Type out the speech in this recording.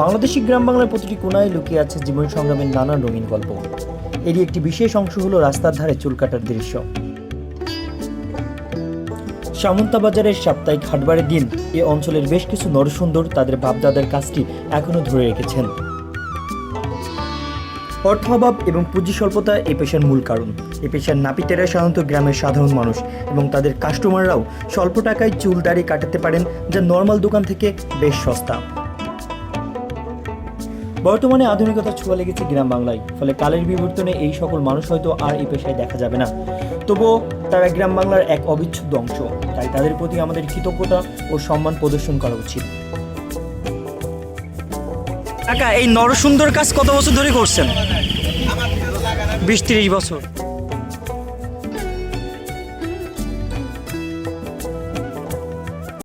বাংলাদেশি গ্রাম বাংলার প্রতিটি কোনায় লুকিয়ে আছে জীবন সংগ্রামের নানান রঙিন গল্প। এরই একটি বিশেষ অংশ হলো রাস্তার ধারে চুল কাটার দৃশ্য। সামন্তাবাজারের সাপ্তাহিক হাটবারের দিন এ অঞ্চলের বেশ কিছু নরসুন্দর তাদের বাপদাদার কাজটি এখনও ধরে রেখেছেন। অর্থাভাব এবং পুঁজি স্বল্পতা এই পেশার মূল কারণ। এ পেশার নাপিতেরা সাধারণত গ্রামের সাধারণ মানুষ এবং তাদের কাস্টমাররাও স্বল্প টাকায় চুল দাড়ি কাটাতে পারেন, যা নর্মাল দোকান থেকে বেশ সস্তা। বর্তমানে আধুনিকতার ছোঁয়া লেগেছে গ্রাম বাংলায়, ফলে কালের বিবর্তনে এই সকল মানুষ হয়তো আর এই পেশায় দেখা যাবে না। তবুও তারা গ্রাম বাংলার এক অবিচ্ছেদ্য অংশ, তাই তাদের প্রতি আমাদের কৃতজ্ঞতা ও সম্মান প্রদর্শন করা উচিত। কাকা, এই নরসুন্দর কাজ কত বছর ধরে করছেন? 20-30 বছর।